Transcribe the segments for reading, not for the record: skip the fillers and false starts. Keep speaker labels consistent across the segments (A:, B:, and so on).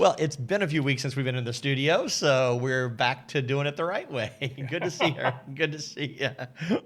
A: Well, it's been a few weeks since we've been in the studio, so we're back to doing it the right way. Good to see her. Good to see you.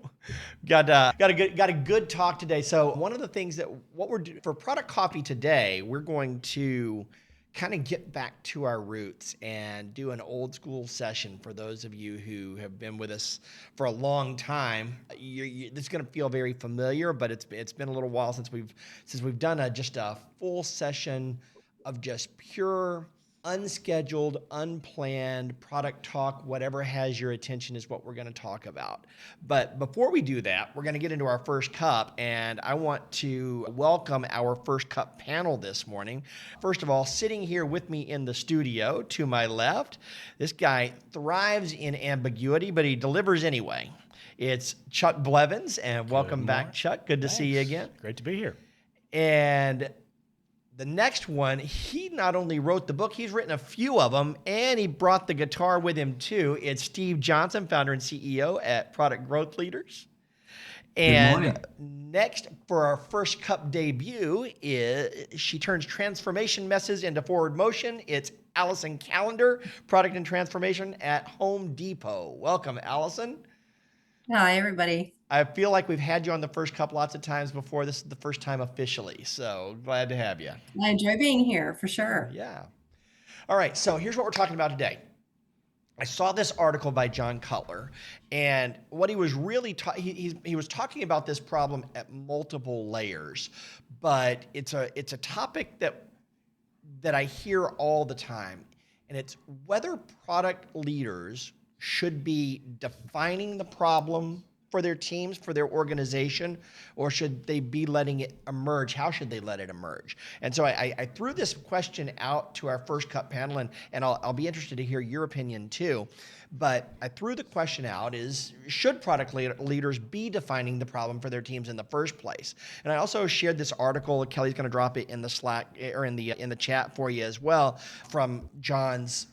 A: Got a good talk today. So one of the things that what we're doing for product coffee today, we're going to kind of get back to our roots and do an old school session for those of you who have been with us for a long time. This is going to feel very familiar, but it's been a little while since we've done just a full session of just pure, unscheduled, unplanned product talk. Whatever has your attention is what we're going to talk about. But before we do that, we're going to get into our first cup, and I want to welcome our first cup panel this morning. First of all, sitting here with me in the studio to my left, this guy thrives in ambiguity, but he delivers anyway. It's Chuck Blevins, and welcome back, Chuck. Good to see you again.
B: Great to be here.
A: And the next one, he not only wrote the book, he's written a few of them, and he brought the guitar with him too. It's Steve Johnson, founder and CEO at Product Growth Leaders. And next, for our first cup debut, she turns transformation messes into forward motion. It's Allyson Callender, product and transformation at Home Depot. Welcome, Allyson.
C: Hi, everybody.
A: I feel like we've had you on the first cup lots of times before. This is the first time officially, so glad to have you.
C: I enjoy being here for sure.
A: Yeah. All right, so here's what we're talking about today. I saw this article by John Cutler, and what he was really he was talking about this problem at multiple layers, but it's a topic that I hear all the time, and it's whether product leaders should be defining the problem for their teams, for their organization, or should they be letting it emerge? How should they let it emerge? And so I threw this question out to our first cup panel, and I'll be interested to hear your opinion too. But I threw the question out should product leaders be defining the problem for their teams in the first place? And I also shared this article. Kelly's going to drop it in the Slack or in the chat for you as well, from John's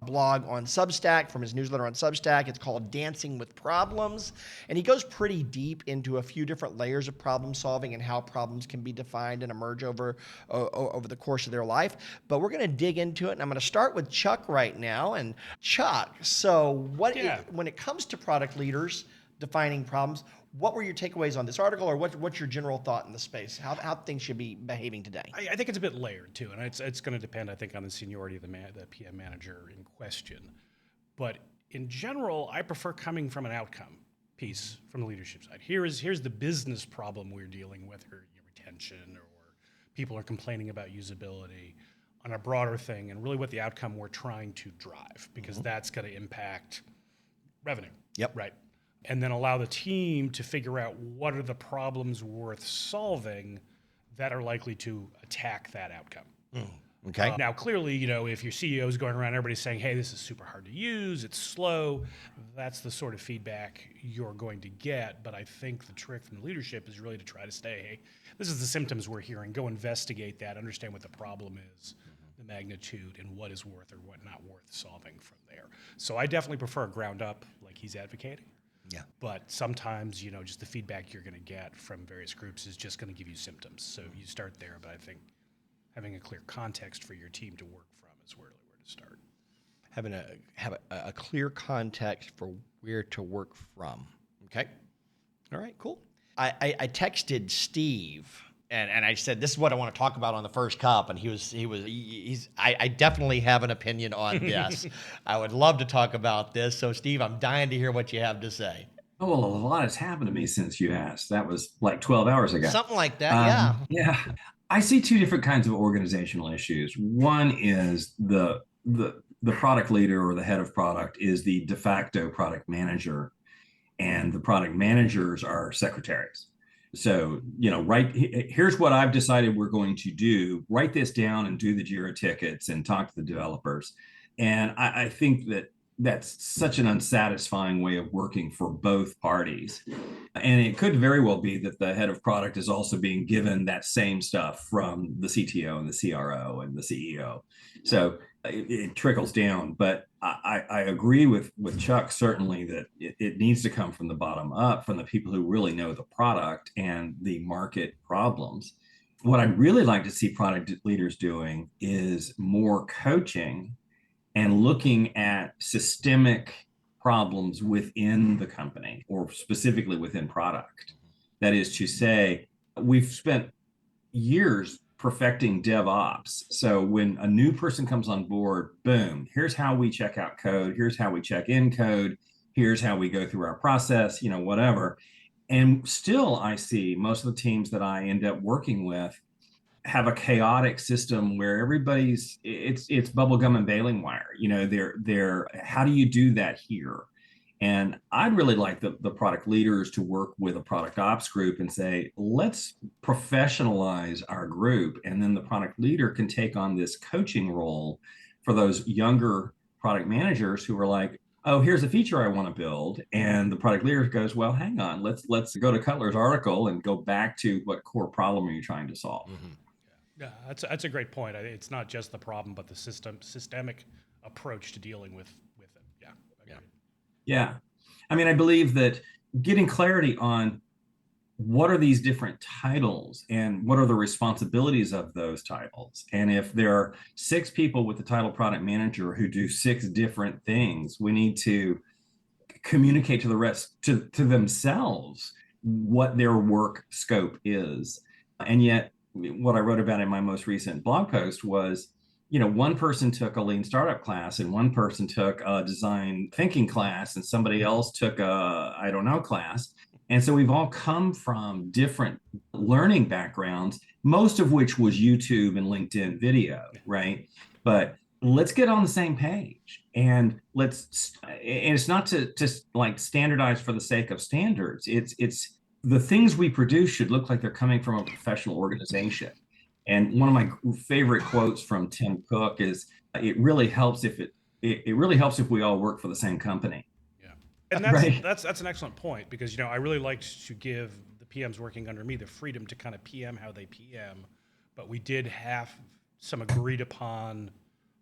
A: blog on Substack, from his newsletter on Substack. It's called Dancing with Problems. And he goes pretty deep into a few different layers of problem solving and how problems can be defined and emerge over the course of their life. But we're going to dig into it. And I'm going to start with Chuck right now. And Chuck, so when it comes to product leaders defining problems, what were your takeaways on this article, or what's your general thought in the space? How things should be behaving today?
B: I think it's a bit layered too, and it's going to depend, I think, on the seniority of the PM manager in question. But in general, I prefer coming from an outcome piece from the leadership side. Here's the business problem we're dealing with, or retention, or people are complaining about usability, on a broader thing, and really what the outcome we're trying to drive, because that's going to impact revenue.
A: Yep.
B: Right. And then allow the team to figure out what are the problems worth solving that are likely to attack that outcome.
A: Okay.
B: Now, clearly, if your CEO is going around, everybody's saying, hey, this is super hard to use, it's slow, that's the sort of feedback you're going to get. But I think the trick from the leadership is really to try to stay, hey, this is the symptoms we're hearing, go investigate that, understand what the problem is, the magnitude, and what is worth or what not worth solving from there. So I definitely prefer a ground up, like he's advocating.
A: Yeah.
B: But sometimes, just the feedback you're going to get from various groups is just going to give you symptoms. So you start there, but I think having a clear context for your team to work from is really where to start.
A: Have a clear context for where to work from. Okay. All right, cool. I texted Steve and I said, this is what I want to talk about on the first cup. And I definitely have an opinion on this. I would love to talk about this. So Steve, I'm dying to hear what you have to say.
D: Oh, well, a lot has happened to me since you asked. That was like 12 hours ago.
A: Something like that, yeah.
D: Yeah. I see two different kinds of organizational issues. One is the product leader or the head of product is the de facto product manager, and the product managers are secretaries. So, here's what I've decided we're going to do. Write this down and do the JIRA tickets and talk to the developers. And I think that's such an unsatisfying way of working for both parties. And it could very well be that the head of product is also being given that same stuff from the CTO and the CRO and the CEO. So it trickles down. But I agree with Chuck, certainly, that it needs to come from the bottom up, from the people who really know the product and the market problems. what I'd really like to see product leaders doing is more coaching and looking at systemic problems within the company or specifically within product. That is to say, we've spent years perfecting DevOps. So when a new person comes on board, boom, here's how we check out code, here's how we check in code, here's how we go through our process, whatever. And still, I see most of the teams that I end up working with have a chaotic system where everybody's it's bubblegum and baling wire. They're how do you do that here? And I'd really like the product leaders to work with a product ops group and say, let's professionalize our group. And then the product leader can take on this coaching role for those younger product managers who are like, oh, here's a feature I want to build. And the product leader goes, well, hang on, let's go to Cutler's article and go back to what core problem are you trying to solve?
A: Mm-hmm.
B: Yeah, that's a great point. It's not just the problem, but the systemic approach to dealing with it. Yeah.
A: Yeah.
D: Yeah. I mean, I believe that getting clarity on what are these different titles and what are the responsibilities of those titles. And if there are 6 people with the title product manager who do 6 different things, we need to communicate to the rest, to themselves, what their work scope is. And yet, what I wrote about in my most recent blog post was, one person took a lean startup class and one person took a design thinking class and somebody else took a I don't know class. And so we've all come from different learning backgrounds, most of which was YouTube and LinkedIn video, right? But let's get on the same page and it's not to like standardize for the sake of standards. It's the things we produce should look like they're coming from a professional organization. And one of my favorite quotes from Tim Cook is, "It really helps if it really helps if we all work for the same company."
B: Yeah, and that's an excellent point because I really liked to give the PMs working under me the freedom to kind of PM how they PM, but we did have some agreed upon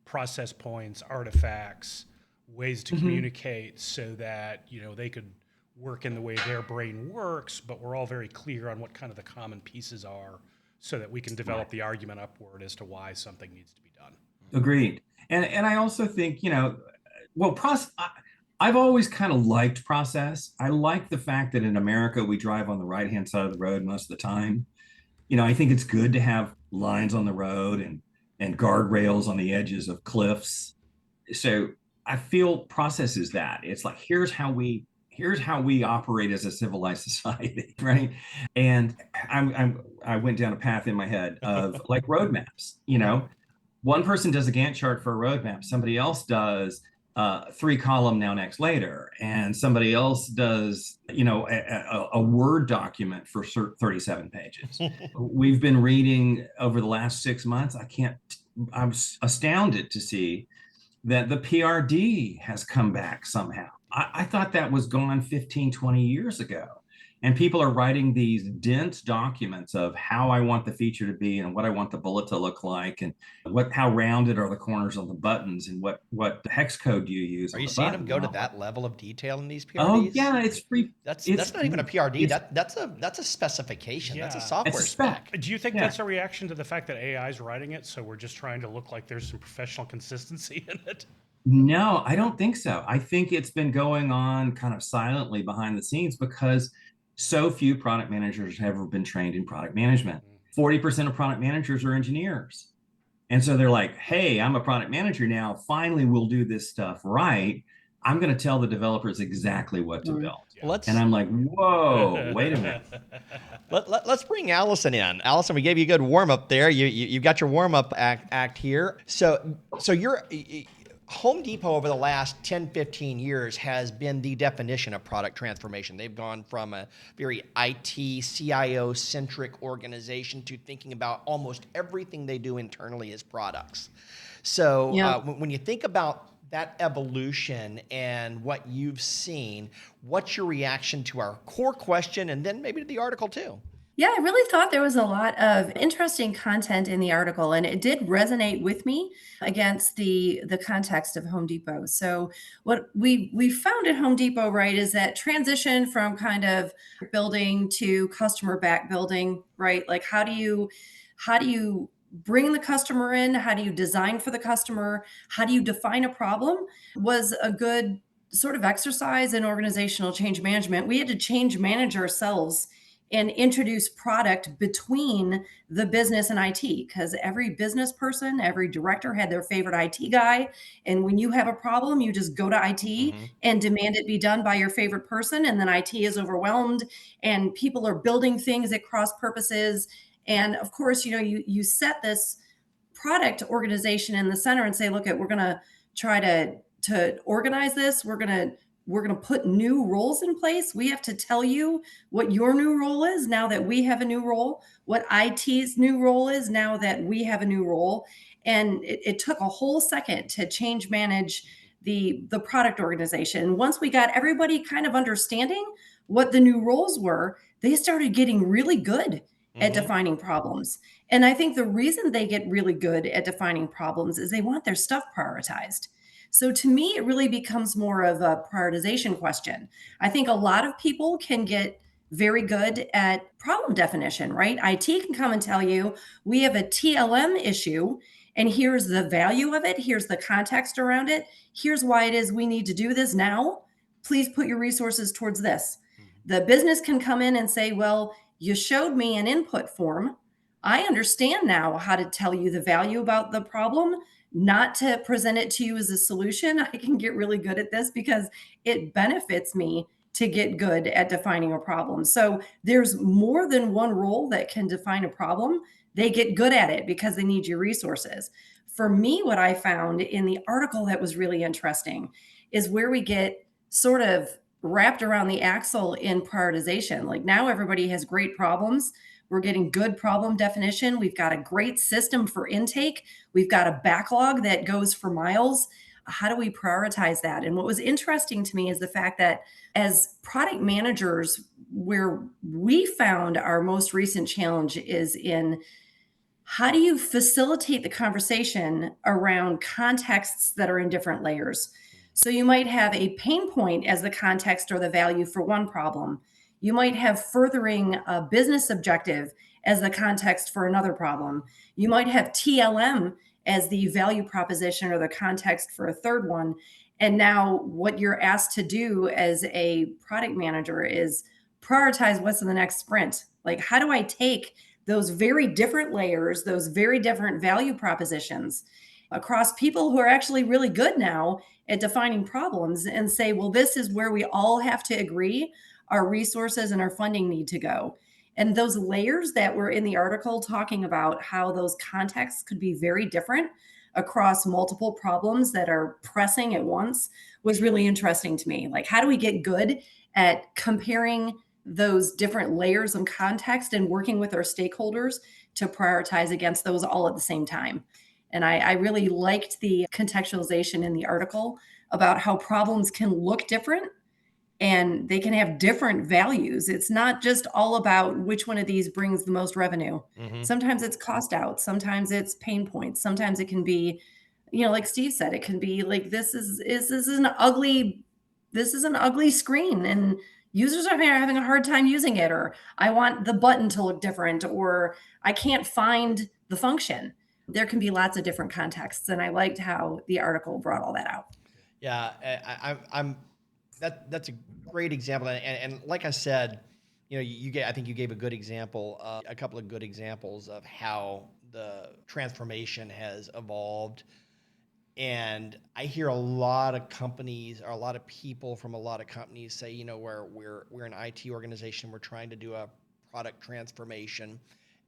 B: process points, artifacts, ways to communicate so that they could work in the way their brain works, but we're all very clear on what kind of the common pieces are so that we can develop the argument upward as to why something needs to be done.
D: Agreed. And I also think, I've always kind of liked process. I like the fact that in America, we drive on the right-hand side of the road most of the time. I think it's good to have lines on the road and guardrails on the edges of cliffs. So I feel process is that. It's like, here's how we operate as a civilized society, right? And I went down a path in my head of like roadmaps. One person does a Gantt chart for a roadmap, somebody else does 3-column now next later, and somebody else does a Word document for 37 pages. We've been reading over the last 6 months. I'm astounded to see that the PRD has come back somehow. I thought that was gone 15, 20 years ago. And people are writing these dense documents of how I want the feature to be and what I want the bullet to look like and how rounded are the corners of the buttons and what hex code do you use.
A: Are you seeing them go to that level of detail in these PRDs?
D: Oh yeah, it's free.
A: That's not even a PRD. That's a specification.
B: Yeah.
A: That's a software spec.
B: Do you think that's a reaction to the fact that AI is writing it, so we're just trying to look like there's some professional consistency in it?
D: No, I don't think so. I think it's been going on kind of silently behind the scenes because so few product managers have ever been trained in product management. 40% of product managers are engineers. And so they're like, hey, I'm a product manager now. Finally, we'll do this stuff right. I'm going to tell the developers exactly what to build. And I'm like, whoa, wait a minute.
A: Let's bring Allyson in. Allyson, we gave you a good warm up there. You got your warm up act here. So you're Home Depot over the last 10, 15 years has been the definition of product transformation. They've gone from a very IT, CIO-centric organization to thinking about almost everything they do internally as products. So when you think about that evolution and what you've seen, what's your reaction to our core question and then maybe to the article too?
C: Yeah, I really thought there was a lot of interesting content in the article, and it did resonate with me against the context of Home Depot. So what we found at Home Depot, right, is that transition from kind of building to customer back building, right? Like how do you How do you bring the customer in? How do you design for the customer? How do you define a problem? Was a good sort of exercise in organizational change management. We had to change manage ourselves and introduce product between the business and IT, because every business person, every director had their favorite IT guy. And when you have a problem, you just go to IT
A: Mhm.
C: and demand it be done by your favorite person. And then IT is overwhelmed and people are building things at cross purposes. And of course, you set this product organization in the center and say, look, we're going to try to organize this. We're going to put new roles in place. We have to tell you what your new role is now that we have a new role, what IT's new role is now that we have a new role. And it took a whole second to change manage the product organization. Once we got everybody kind of understanding what the new roles were, they started getting really good at
A: Mhm.
C: defining problems. And I think the reason they get really good at defining problems is they want their stuff prioritized. So to me, it really becomes more of a prioritization question. I think a lot of people can get very good at problem definition, right? IT can come and tell you, we have a TLM issue, and here's the value of it, here's the context around it, here's why it is we need to do this now. Please put your resources towards this. The business can come in and say, well, you showed me an input form. I understand now how to tell you the value about the problem, not to present it to you as a solution. I can get really good at this because it benefits me to get good at defining a problem. So there's more than one role that can define a problem. They get good at it because they need your resources. For me, what I found in the article that was really interesting is where we get sort of wrapped around the axle in prioritization. Like now everybody has great problems. We're getting good problem definition. We've got a great system for intake. We've got a backlog that goes for miles. How do we prioritize that? And what was interesting to me is the fact that as product managers, where we found our most recent challenge is in how do you facilitate the conversation around contexts that are in different layers? So you might have a pain point as the context or the value for one problem. You might have furthering a business objective as the context for another problem. You might have TLM as the value proposition or the context for a third one. And now what you're asked to do as a product manager is prioritize what's in the next sprint. Like, how do I take those very different layers, those very different value propositions across people who are actually really good now at defining problems and say, well, this is where we all have to agree our resources and our funding need to go. And those layers that were in the article talking about how those contexts could be very different across multiple problems that are pressing at once was really interesting to me. Like, how do we get good at comparing those different layers of context and working with our stakeholders to prioritize against those all at the same time? And I really liked the contextualization in the article about how problems can look different and they can have different values. It's not just all about which one of these brings the most revenue.
A: Mhm.
C: Sometimes it's cost out, sometimes it's pain points, sometimes it can be, like Steve said, it can be like this is an ugly screen and users are having a hard time using it, or I want the button to look different, or I can't find the function. There can be lots of different contexts, and I liked how the article brought all that out.
A: Yeah, I'm that's a great example, and like I said, I think you gave a good example, a couple of good examples of how the transformation has evolved. And I hear a lot of companies or a lot of people from a lot of companies say, where we're an IT organization, we're trying to do a product transformation.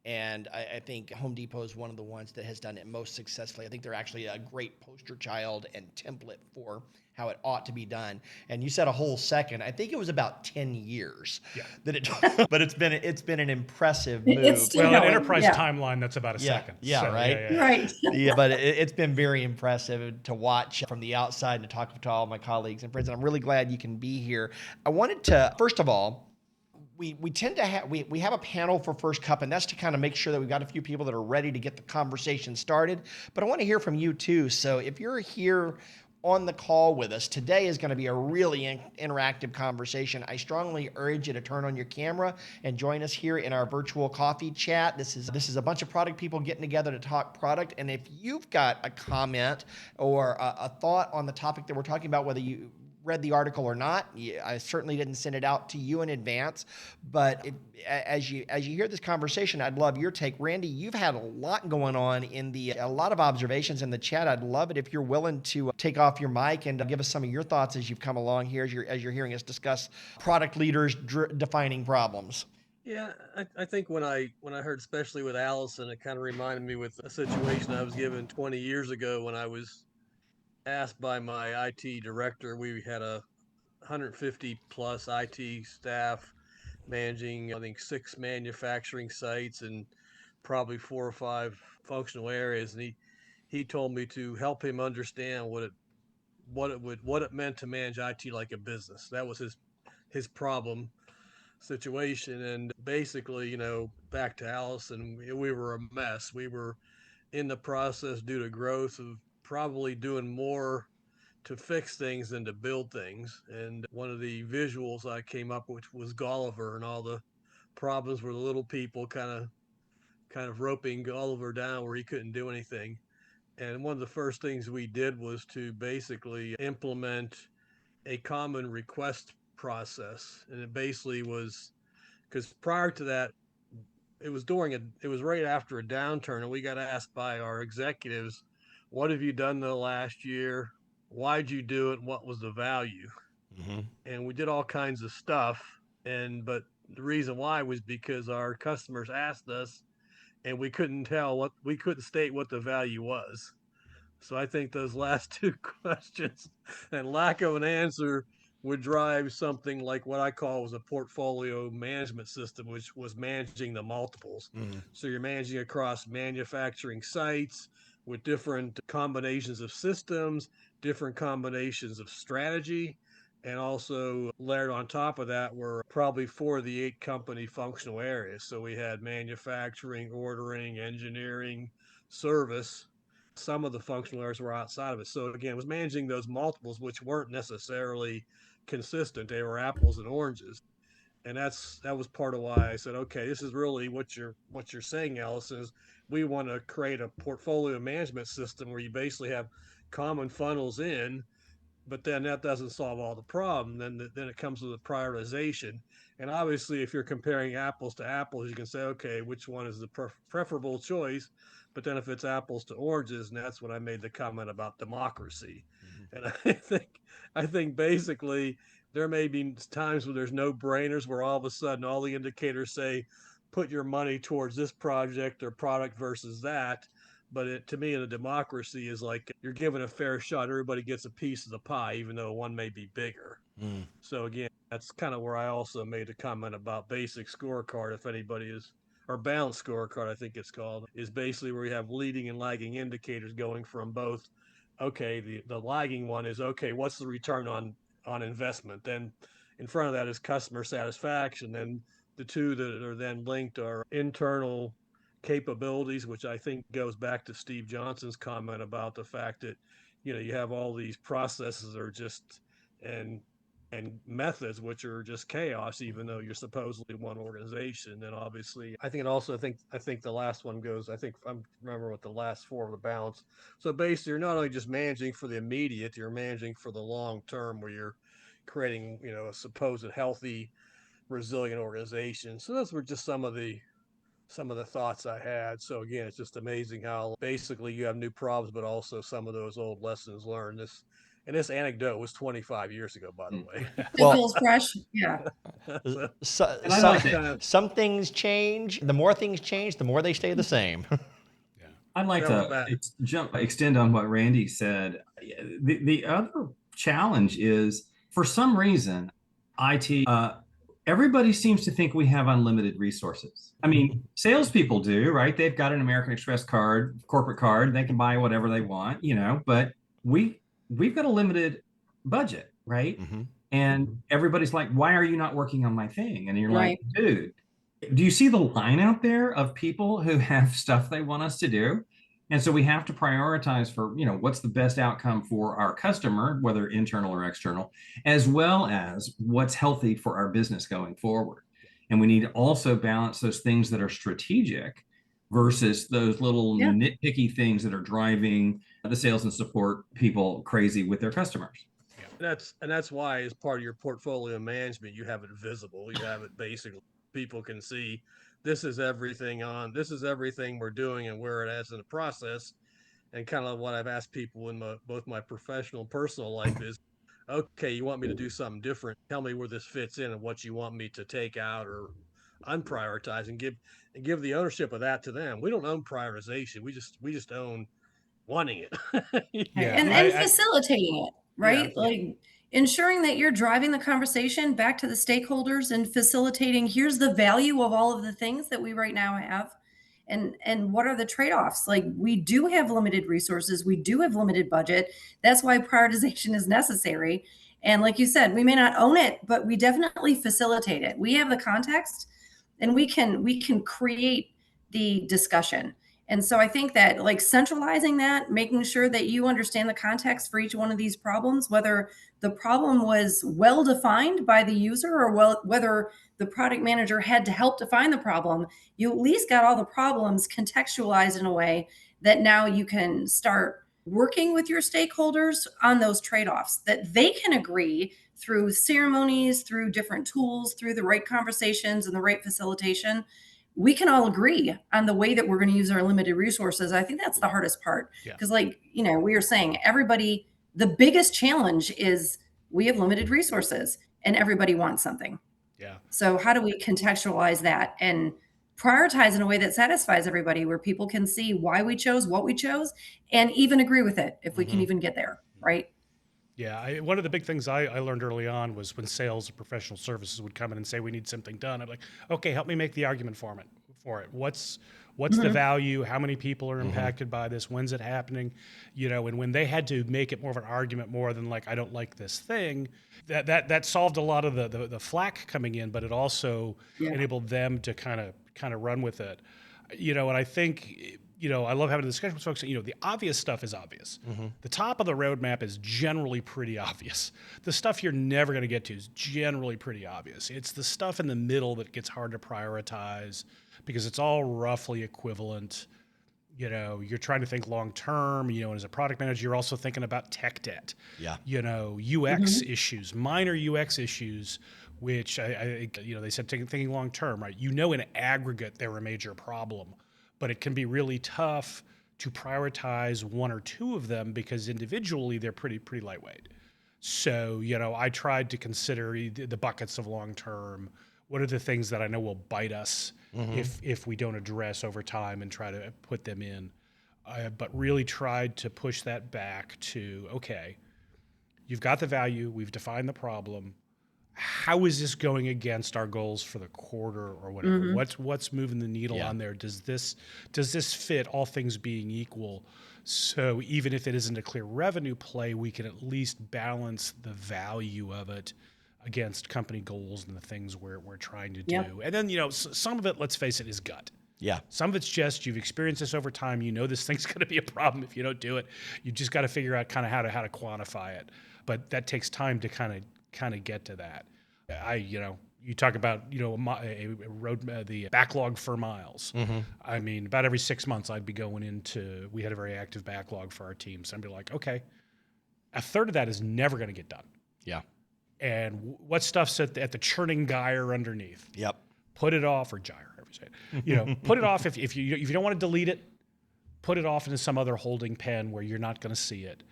A: And I think Home Depot is one of the ones that has done it most successfully. I think they're actually a great poster child and template for how it ought to be done. And you said a whole second. I think it was about 10 years
B: Yeah.
A: that it took, but it's been an impressive move.
C: It's still
B: Well, an
C: going,
B: enterprise
C: yeah.
B: timeline, that's about a second.
A: Yeah, right?
C: Right.
A: Yeah, but it's been very impressive to watch from the outside and to talk to all my colleagues and friends. And I'm really glad you can be here. I wanted to, first of all, we tend to have we have a panel for First Cup, and that's to kind of make sure that we've got a few people that are ready to get the conversation started. But I want to hear from you too. So if you're here on the call with us. Today is going to be a really interactive conversation. I strongly urge you to turn on your camera and join us here in our virtual coffee chat. This is a bunch of product people getting together to talk product. And if you've got a comment or a thought on the topic that we're talking about, whether you read the article or not, I certainly didn't send it out to you in advance, but as you hear this conversation, I'd love your take. Randy, you've had a lot going on a lot of observations in the chat. I'd love it if you're willing to take off your mic and give us some of your thoughts as you've come along here, as you're hearing us discuss product leaders defining problems.
E: Yeah, I think when I heard, especially with Allyson, it kind of reminded me with a situation I was given 20 years ago when I was asked by my IT director. We had a 150 plus IT staff managing, I think, 6 manufacturing sites and probably 4 or 5 functional areas. And he told me to help him understand what it meant to manage IT like a business. That was his problem situation. And basically, back to Allyson, we were a mess. We were in the process, due to growth, of probably doing more to fix things than to build things. And one of the visuals I came up with was Gulliver, and all the problems were the little people kind of roping Gulliver down where he couldn't do anything. And one of the first things we did was to basically implement a common request process. And it basically was, because prior to that, it was right after a downturn, and we got asked by our executives, what have you done the last year? Why'd you do it? And what was the value? Mm-hmm. And we did all kinds of stuff. But the reason why was because our customers asked us, and we couldn't state what the value was. So I think those last 2 questions and lack of an answer would drive something like what I call was a portfolio management system, which was managing the multiples. Mm-hmm. So you're managing across manufacturing sites with different combinations of systems, different combinations of strategy, and also layered on top of that were probably 4 of the 8 company functional areas. So we had manufacturing, ordering, engineering, service. Some of the functional areas were outside of it. So again, it was managing those multiples, which weren't necessarily consistent. They were apples and oranges. And that was part of why I said, okay, this is really what you're saying, Allyson, is we want to create a portfolio management system where you basically have common funnels in, but then that doesn't solve all the problem. Then it comes to the prioritization. And obviously, if you're comparing apples to apples, you can say, okay, which one is the preferable choice? But then if it's apples to oranges, and that's when I made the comment about democracy. Mm-hmm. And I think basically there may be times where there's no brainers, where all of a sudden all the indicators say, put your money towards this project or product versus that. But to me, in a democracy, is like you're given a fair shot. Everybody gets a piece of the pie, even though one may be bigger. Mm. So again, that's kind of where I also made a comment about basic scorecard. If anybody is, or balanced scorecard, I think it's called, is basically where you have leading and lagging indicators going from both. Okay, the lagging one is, okay, what's the return on investment? Then in front of that is customer satisfaction. Then the 2 that are then linked are internal capabilities, which I think goes back to Steve Johnson's comment about the fact that you have all these processes that are just and methods which are just chaos, even though you're supposedly one organization. And obviously, I think the last one goes, I remember what the last 4 of the balance. So basically, you're not only just managing for the immediate, you're managing for the long term, where you're creating a supposed healthy, resilient organization. So those were just some of the thoughts I had. So again, it's just amazing how basically you have new problems, but also some of those old lessons learned. This anecdote was 25 years ago, by the way.
C: Well, it feels fresh. Yeah.
A: Some things change. The more things change, the more they stay the same.
D: I'd like to extend on what Randy said. The other challenge is, for some reason, IT, everybody seems to think we have unlimited resources. I mean, salespeople do, right? They've got an American Express card, corporate card. They can buy whatever they want, but we've got a limited budget, right? Mm-hmm. And everybody's like, why are you not working on my thing? And you're right. Like, dude, do you see the line out there of people who have stuff they want us to do? And so we have to prioritize for, what's the best outcome for our customer, whether internal or external, as well as what's healthy for our business going forward. And we need to also balance those things that are strategic versus those little
C: Yeah.
D: nitpicky things that are driving the sales and support people crazy with their customers.
E: That's why, as part of your portfolio management, you have it visible. You have it basically, people can see this is everything we're doing and where it is in the process. And kind of what I've asked people in both my professional and personal life is, okay, you want me to do something different? Tell me where this fits in and what you want me to take out or unprioritize, and give the ownership of that to them. We don't own prioritization. We just own wanting it.
C: Right.
B: Yeah,
C: And facilitating it,
E: Yeah.
C: right? Like ensuring that you're driving the conversation back to the stakeholders and facilitating, here's the value of all of the things that we right now have. And what are the trade-offs? Like we do have limited resources, we do have limited budget. That's why prioritization is necessary. And like you said, we may not own it, but we definitely facilitate it. We have the context and we can create the discussion. And so I think that like centralizing that, making sure that you understand the context for each one of these problems, whether the problem was well defined by the user or whether the product manager had to help define the problem, you at least got all the problems contextualized in a way that now you can start working with your stakeholders on those trade-offs that they can agree through ceremonies, through different tools, through the right conversations and the right facilitation. We can all agree on the way that we're going to use our limited resources. I think that's the hardest part.
B: Yeah.
C: Because like, we were saying, everybody, the biggest challenge is we have limited resources and everybody wants something.
B: Yeah.
C: So how do we contextualize that and prioritize in a way that satisfies everybody, where people can see why we chose what we chose and even agree with it if we can even get there, right?
B: Yeah, one of the big things I learned early on was when sales or professional services would come in and say we need something done. I'm like, okay, help me make the argument for it. What's the value? How many people are impacted by this? When's it happening? And when they had to make it more of an argument more than like I don't like this thing, that solved a lot of the flack coming in, but it also enabled them to kind of run with it. And I think I love having a discussion with folks. The obvious stuff is obvious. The top of the roadmap is generally pretty obvious. The stuff you're never going to get to is generally pretty obvious. It's the stuff in the middle that gets hard to prioritize because it's all roughly equivalent. You're trying to think long term. And as a product manager, you're also thinking about tech debt.
A: Yeah.
B: UX issues, minor UX issues, which I they said thinking long term, right? In aggregate, they're a major problem. But it can be really tough to prioritize one or two of them because individually they're pretty lightweight. So, I tried to consider the buckets of long term. What are the things that I know will bite us if we don't address over time and try to put them in? But really tried to push that back to, okay, you've got the value, we've defined the problem. How is this going against our goals for the quarter or whatever? What's moving the needle on there? Does this fit, all things being equal? So even if it isn't a clear revenue play, we can at least balance the value of it against company goals and the things we're trying to do. And then, some of it, let's face it, is gut.
A: Yeah.
B: Some of it's just you've experienced this over time. This thing's going to be a problem if you don't do it. You just got to figure out kind of how to quantify it. But that takes time to kind of get to that. You talk about the backlog for miles. I mean, about every 6 months I'd be going into, we had a very active backlog for our team. So I'd be like, okay, a third of that is never going to get done.
A: Yeah.
B: And what stuff's at the churning gyre underneath?
A: Yep.
B: Put it off, or gyre, however you say it. Put it off if you don't want to delete it. Put it off into some other holding pen where you're not going to see it.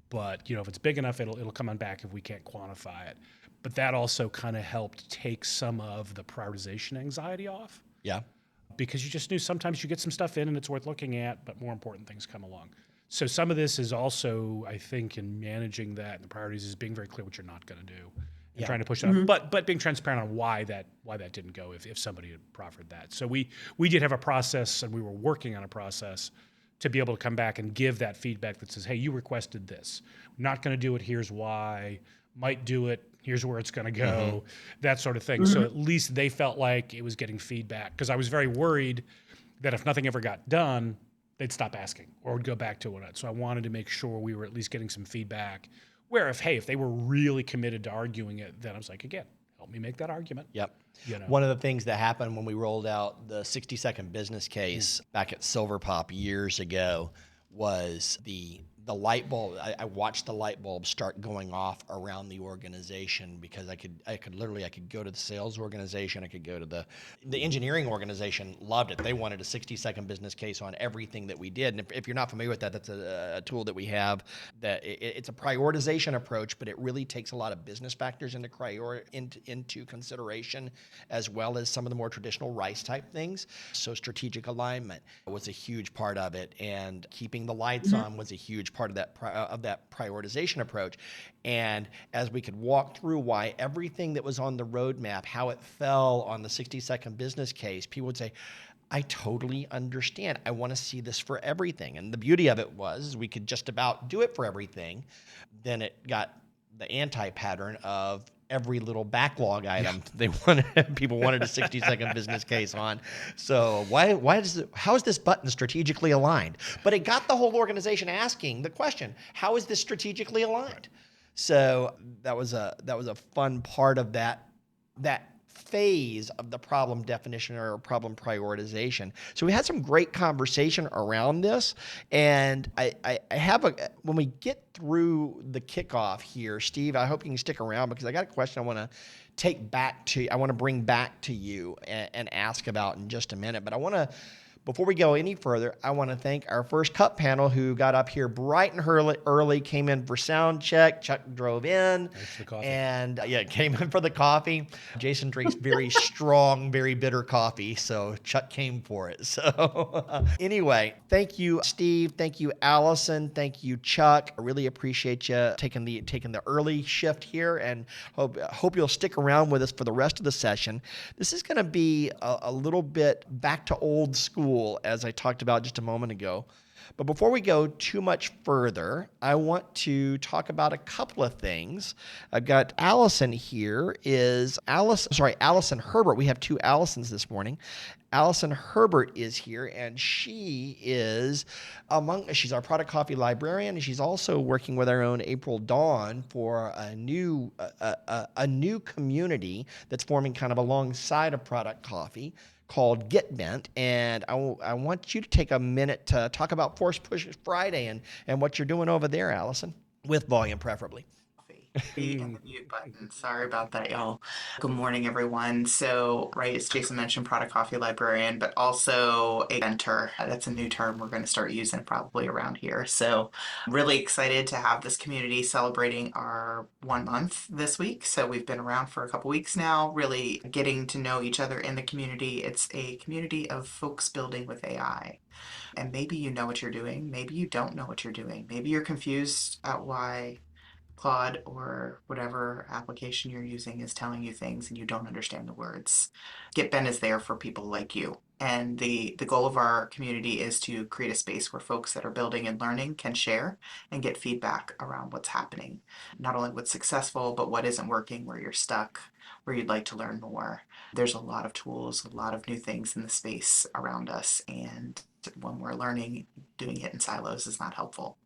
B: But if it's big enough, it'll come on back if we can't quantify it. But that also kind of helped take some of the prioritization anxiety off.
A: Yeah.
B: Because you just knew sometimes you get some stuff in and it's worth looking at, but more important things come along. So some of this is also, I think, in managing that and the priorities is being very clear what you're not going to do and trying to push that off, but being transparent on why that didn't go if somebody had proffered that. So we did have a process, and we were working on a process to be able to come back and give that feedback that says, hey, you requested this. Not going to do it. Here's why. Might do it. Here's where it's going to go, that sort of thing. So at least they felt like it was getting feedback, because I was very worried that if nothing ever got done, they'd stop asking or would go back to what. So I wanted to make sure we were at least getting some feedback. Where if they were really committed to arguing it, then I was like, again, help me make that argument.
A: Yep.
B: You know.
A: One of the things that happened when we rolled out the 60-second business case back at Silver Pop years ago was the light bulb. I watched the light bulb start going off around the organization because I could go to the sales organization, I could go to the engineering organization. Loved it. They wanted a 60-second business case on everything that we did. And if you're not familiar with that, that's a tool that we have that it's a prioritization approach, but it really takes a lot of business factors into consideration, as well as some of the more traditional RICE type things. So strategic alignment was a huge part of it, and keeping the lights on was a huge part of that prioritization approach. And as we could walk through why everything that was on the roadmap, how it fell on the 60-second business case, people would say, I totally understand. I want to see this for everything. And the beauty of it was we could just about do it for everything. Then it got the anti-pattern of every little backlog item people wanted a 60-second business case on. So how is this button strategically aligned? But it got the whole organization asking the question, how is this strategically aligned? So that was a fun part of that phase of the problem definition or problem prioritization. So we had some great conversation around this, and I have when we get through the kickoff here, Steve, I hope you can stick around because I got a question I want to bring back to you and ask about in just a minute. But before we go any further, I want to thank our first cup panel who got up here bright and early, came in for sound check. Chuck drove in.
B: Thanks for the coffee.
A: And came in for the coffee. Jason drinks very strong, very bitter coffee, so Chuck came for it. So anyway, thank you, Steve. Thank you, Allyson. Thank you, Chuck. I really appreciate you taking the early shift here, and hope you'll stick around with us for the rest of the session. This is going to be a little bit back to old school, as I talked about just a moment ago. But before we go too much further, I want to talk about a couple of things. I've got Allyson here. Allyson Herbert. We have two Allysons this morning. Allyson Herbert is here, and she's our product coffee librarian, and she's also working with our own April Dawn for a new community that's forming kind of alongside of product coffee called Get Bent. And I want you to take a minute to talk about Force Push Friday and what you're doing over there, Allyson, with volume preferably.
F: And the mute button. Sorry about that, y'all. Good morning, everyone. So, right, as Jason mentioned, product coffee librarian, but also a mentor. That's a new term we're going to start using probably around here. So, I'm really excited to have this community celebrating our 1 month this week. So, we've been around for a couple weeks now, really getting to know each other in the community. It's a community of folks building with AI. And maybe you know what you're doing. Maybe you don't know what you're doing. Maybe you're confused at why Claude or whatever application you're using is telling you things and you don't understand the words. GetBen is there for people like you. And the goal of our community is to create a space where folks that are building and learning can share and get feedback around what's happening. Not only what's successful, but what isn't working, where you're stuck, where you'd like to learn more. There's a lot of tools, a lot of new things in the space around us. And when we're learning, doing it in silos is not helpful.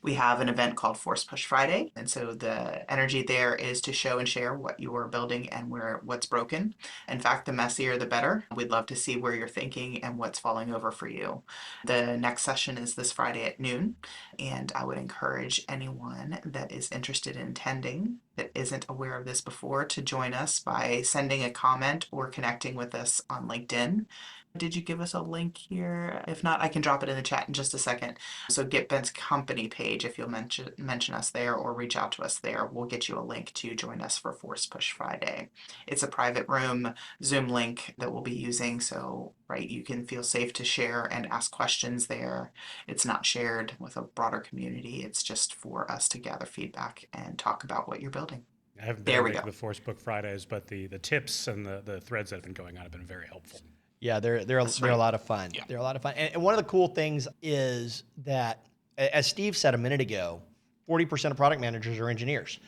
F: We have an event called Force Push Friday, and so the energy there is to show and share what you are building and what's broken. In fact, the messier the better. We'd love to see where you're thinking and what's falling over for you. The next session is this Friday at noon, and I would encourage anyone that is interested in attending that isn't aware of this before to join us by sending a comment or connecting with us on LinkedIn. Did you give us a link here? If not, I can drop it in the chat in just a second. So GetBent's company page, if you'll mention us there or reach out to us there, we'll get you a link to join us for Force Push Friday. It's a private room Zoom link that we'll be using, so you can feel safe to share and ask questions there. It's not shared with a broader community. It's just for us to gather feedback and talk about what you're building.
B: I haven't been to the Force Book Fridays, but the tips and the threads that have been going on have been very helpful.
A: Yeah, they're a lot of fun. Yeah. They're a lot of fun. And one of the cool things is that, as Steve said a minute ago, 40% of product managers are engineers.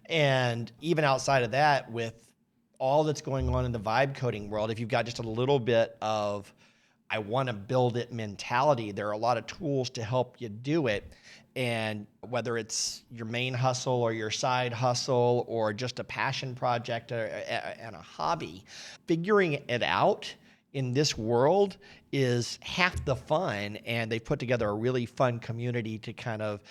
A: And even outside of that, with all that's going on in the vibe coding world, if you've got just a little bit of I want to build it mentality. There are a lot of tools to help you do it. And whether it's your main hustle or your side hustle or just a passion project and a hobby, figuring it out in this world is half the fun, and they put together a really fun community to kind of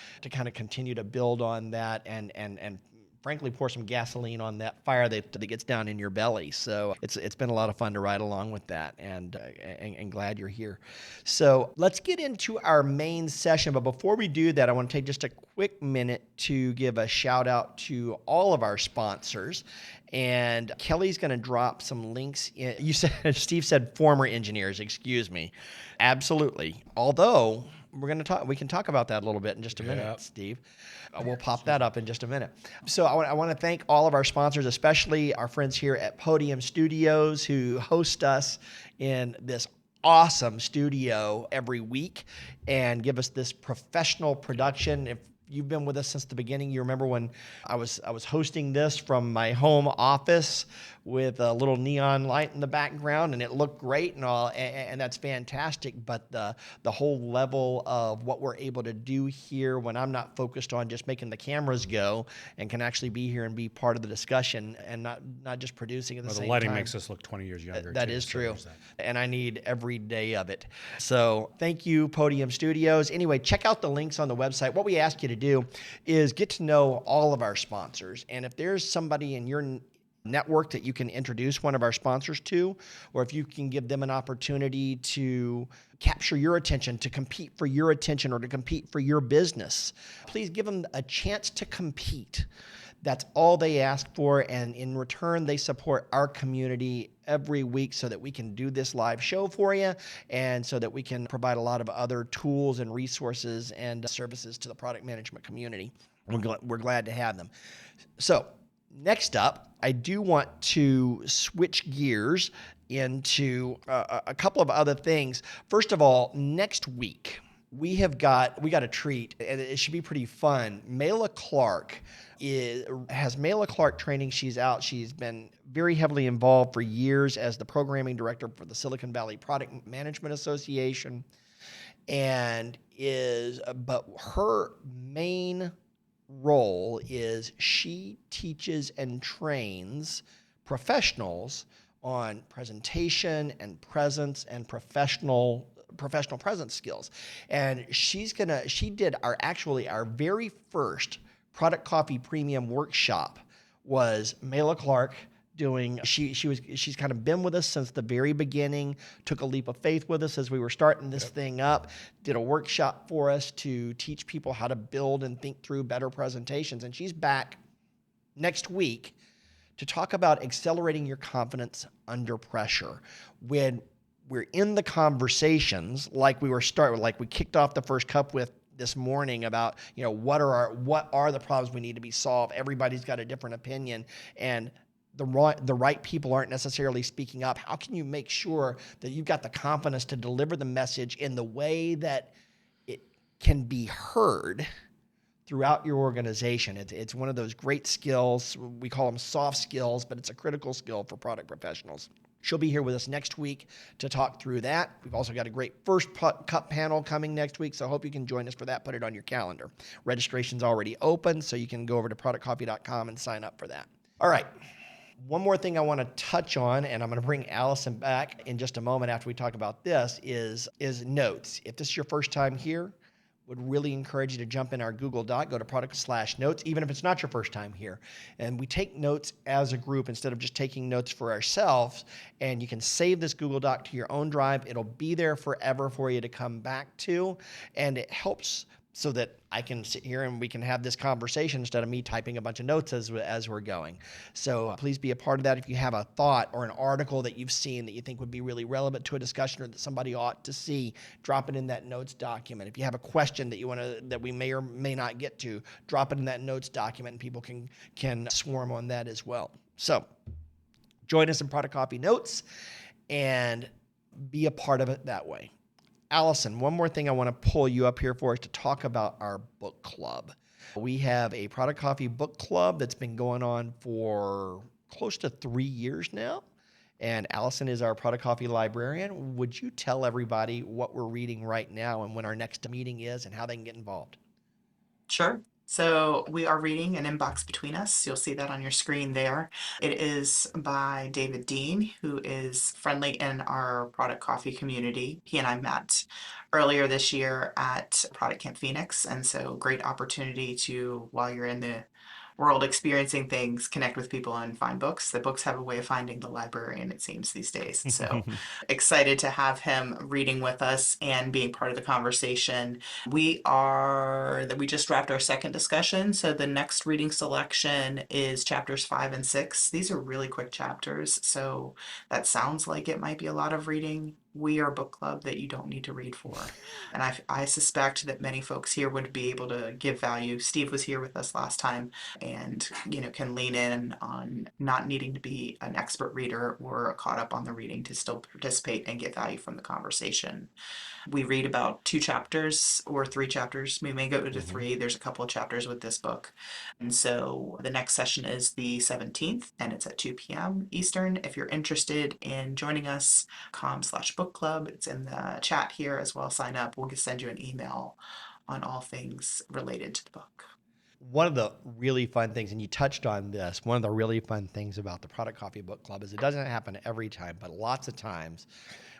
A: continue to build on that and frankly pour some gasoline on that fire that gets down in your belly. So it's been a lot of fun to ride along with that, and glad you're here. So let's get into our main session. But before we do that, I want to take just a quick minute to give a shout out to all of our sponsors. And Kelly's going to drop some links in. Steve said former engineers, excuse me. Absolutely. Although we can talk about that a little bit in just a minute, Steve. We'll pop that up in just a minute. So I want to thank all of our sponsors, especially our friends here at Podium Studios who host us in this awesome studio every week and give us this professional production. If you've been with us since the beginning, you remember when I was hosting this from my home office with a little neon light in the background, and it looked great and all, and that's fantastic. But the whole level of what we're able to do here when I'm not focused on just making the cameras go and can actually be here and be part of the discussion and not just producing at the same time.
B: The lighting makes us look 20 years younger.
A: That is true. And I need every day of it. So thank you, Podium Studios. Anyway, check out the links on the website. What we ask you to do is get to know all of our sponsors. And if there's somebody in your network that you can introduce one of our sponsors to, or if you can give them an opportunity to capture your attention, to compete for your attention, or to compete for your business, please give them a chance to compete. That's all they ask for, and in return, they support our community every week so that we can do this live show for you and so that we can provide a lot of other tools and resources and services to the product management community. We're glad to have them. So next up, I do want to switch gears into a couple of other things. First of all, next week, we got a treat, and it should be pretty fun. Mayla Clark has Mayla Clark training. She's out. She's been very heavily involved for years as the programming director for the Silicon Valley Product Management Association, but her main role is she teaches and trains professionals on presentation and presence and professional presence skills. And she did our very first Product Coffee Premium workshop was Mayla Clark doing. She's kind of been with us since the very beginning, took a leap of faith with us as we were starting this thing up, did a workshop for us to teach people how to build and think through better presentations. And she's back next week to talk about accelerating your confidence under pressure. When we're in the conversations, like we kicked off the first cup with this morning about, what are the problems we need to be solved. Everybody's got a different opinion, and the right people aren't necessarily speaking up. How can you make sure that you've got the confidence to deliver the message in the way that it can be heard throughout your organization? It's one of those great skills. We call them soft skills, but it's a critical skill for product professionals. She'll be here with us next week to talk through that. We've also got a great first cup panel coming next week, so I hope you can join us for that. Put it on your calendar. Registration's already open, so you can go over to productcoffee.com and sign up for that. All right. One more thing I want to touch on, and I'm going to bring Allyson back in just a moment after we talk about this, is notes. If this is your first time here, would really encourage you to jump in our Google Doc, go to product/notes, even if it's not your first time here. And we take notes as a group instead of just taking notes for ourselves. And you can save this Google Doc to your own drive. It'll be there forever for you to come back to. And it helps so that I can sit here and we can have this conversation instead of me typing a bunch of notes as we're going. So please be a part of that. If you have a thought or an article that you've seen that you think would be really relevant to a discussion or that somebody ought to see, drop it in that notes document. If you have a question that we may or may not get to, drop it in that notes document, and people can swarm on that as well. So join us in Product Coffee Notes and be a part of it that way. Allyson, one more thing I want to pull you up here for is to talk about our book club. We have a Product Coffee book club that's been going on for close to 3 years now. And Allyson is our product coffee librarian. Would you tell everybody what we're reading right now and when our next meeting is and how they can get involved?
F: Sure. So we are reading An Inbox Between Us. You'll see that on your screen there. It is by David Dean, who is friendly in our product coffee community. He and I met earlier this year at Product Camp Phoenix. And so great opportunity to, while you're in the world experiencing things, connect with people and find books. The books have a way of finding the librarian, it seems, these days. So excited to have him reading with us and being part of the conversation. We just wrapped our second discussion. So the next reading selection is chapters 5 and 6. These are really quick chapters. So that sounds like it might be a lot of reading. We are a book club that you don't need to read for. And I suspect that many folks here would be able to give value. Steve was here with us last time and, can lean in on not needing to be an expert reader or caught up on the reading to still participate and get value from the conversation. We read about 2 chapters or 3 chapters. We may go to 3. There's a couple of chapters with this book. And so the next session is the 17th and it's at 2 p.m. Eastern. If you're interested in joining us, com/book club. It's in the chat here as well. Sign up. We'll send you an email on all things related to the book.
A: One of the really fun things, and you touched on this, one of the really fun things about the Product Coffee Book Club is it doesn't happen every time, but lots of times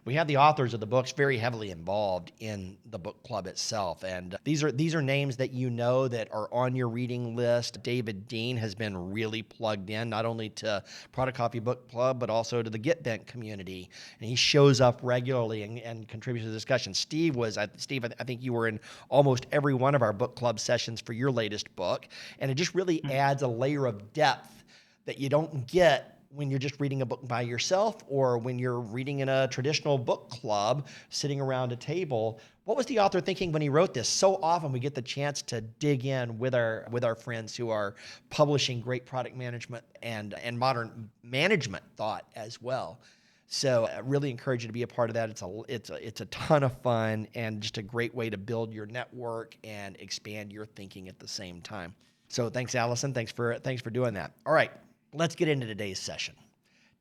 A: we have the authors of the books very heavily involved in the book club itself. And these are names that that are on your reading list. David Dean has been really plugged in, not only to Product Coffee Book Club, but also to the Get Bent community. And he shows up regularly and contributes to the discussion. Steve, I think you were in almost every one of our book club sessions for your latest book. And it just really adds a layer of depth that you don't get when you're just reading a book by yourself or when you're reading in a traditional book club sitting around a table. What was the author thinking when he wrote this? So often we get the chance to dig in with our friends who are publishing great product management and modern management thought as well. So I really encourage you to be a part of that. It's a ton of fun and just a great way to build your network and expand your thinking at the same time. So thanks, Allyson. Thanks for doing that. All right. Let's get into today's session.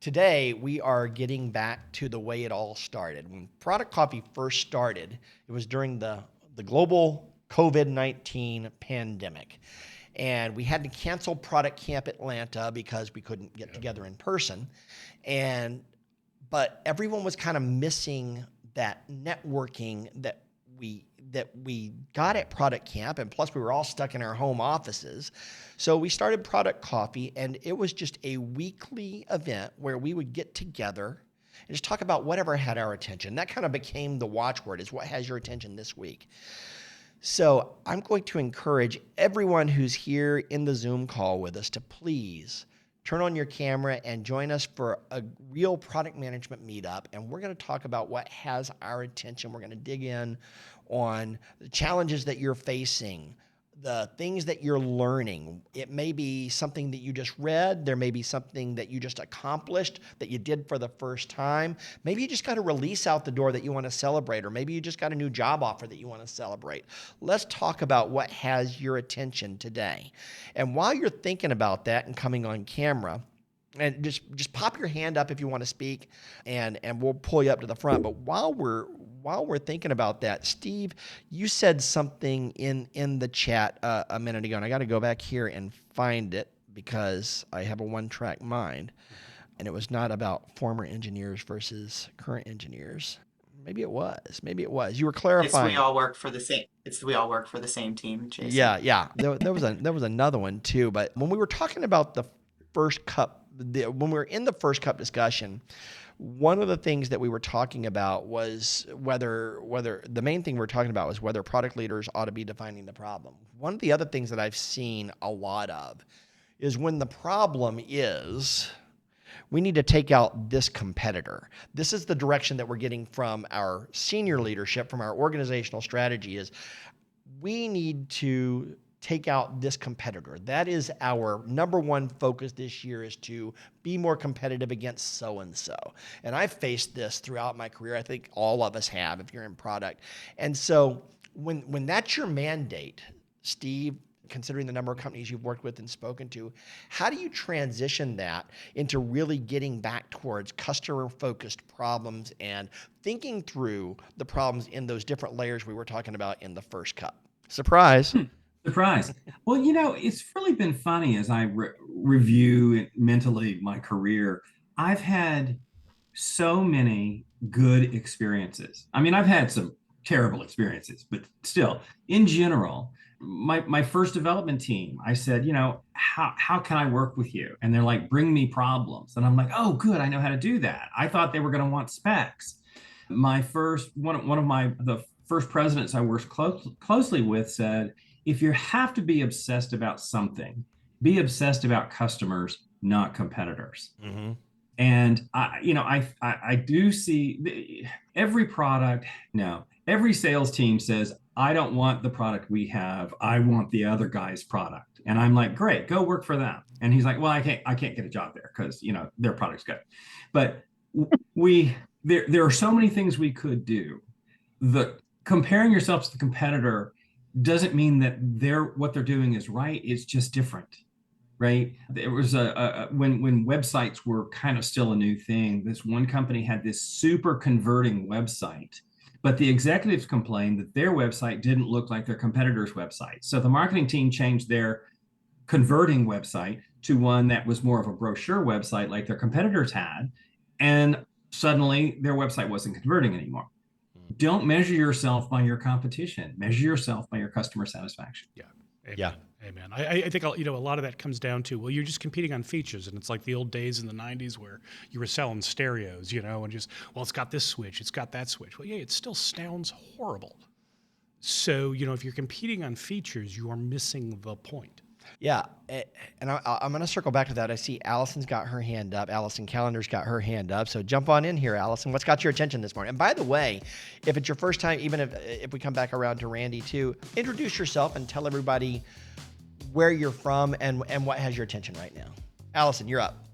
A: Today, we are getting back to the way it all started. When Product Coffee first started, it was during the global COVID-19 pandemic. And we had to cancel Product Camp Atlanta because we couldn't get together in person. But everyone was kind of missing that networking that we got at Product Camp, and plus we were all stuck in our home offices. So we started Product Coffee, and it was just a weekly event where we would get together and just talk about whatever had our attention. That kind of became the watchword, is what has your attention this week. So I'm going to encourage everyone who's here in the Zoom call with us to please turn on your camera and join us for a real product management meetup. And we're going to talk about what has our attention. We're going to dig in on the challenges that you're facing, the things that you're learning. It may be something that you just read. There may be something that you just accomplished that you did for the first time. Maybe you just got a release out the door that you want to celebrate, or maybe you just got a new job offer that you want to celebrate. Let's talk about what has your attention today. And while you're thinking about that and coming on camera, and just pop your hand up if you want to speak, and we'll pull you up to the front. But while we're thinking about that, Steve, you said something in the chat a minute ago, and I got to go back here and find it because I have a one-track mind, and it was not about former engineers versus current engineers. Maybe it was. You were clarifying.
F: We all work for the same team, Jason.
A: Yeah. There was another one too. But when we were talking about the first cup, when we were in the first cup discussion, one of the things that we were talking about was whether the main thing we were talking about was whether product leaders ought to be defining the problem. One of the other things that I've seen a lot of is when the problem is, we need to take out this competitor. This is the direction that we're getting from our senior leadership, from our organizational strategy, is we need to take out this competitor. That is our number one focus this year, is to be more competitive against so-and-so. And I've faced this throughout my career. I think all of us have if you're in product. And so when that's your mandate, Steve, considering the number of companies you've worked with and spoken to, how do you transition that into really getting back towards customer-focused problems and thinking through the problems in those different layers we were talking about in the first cup? Surprise.
D: Surprise. Well, it's really been funny as I review mentally my career. I've had so many good experiences. I mean, I've had some terrible experiences, but still, in general, my first development team, I said, how can I work with you? And they're like, bring me problems. And I'm like, oh, good, I know how to do that. I thought they were going to want specs. My first one of the first presidents I worked closely with said, if you have to be obsessed about something, be obsessed about customers, not competitors.
A: Mm-hmm.
D: And I do see every every sales team says, I don't want the product we have. I want the other guy's product. And I'm like, great, go work for them. And he's like, well, I can't get a job there because, their product's good. But there are so many things we could do. Comparing yourself to the competitor doesn't mean that what they're doing is right. It's just different, right? There was when websites were kind of still a new thing. This one company had this super converting website, but the executives complained that their website didn't look like their competitor's website. So the marketing team changed their converting website to one that was more of a brochure website like their competitors had, and suddenly their website wasn't converting anymore. Don't measure yourself by your competition. Measure yourself by your customer satisfaction.
B: Yeah. Amen.
A: Yeah.
B: Amen. I think, a lot of that comes down to, well, you're just competing on features. And it's like the old days in the 90s where you were selling stereos, and just, well, it's got this switch, it's got that switch. Well, yeah, it still sounds horrible. So, if you're competing on features, you are missing the point.
A: Yeah, and I'm going to circle back to that. I see Allison's got her hand up. Allyson Callender's got her hand up. So jump on in here, Allyson. What's got your attention this morning? And by the way, if it's your first time, even if we come back around to Randy too, introduce yourself and tell everybody where you're from and what has your attention right now. Allyson, you're up.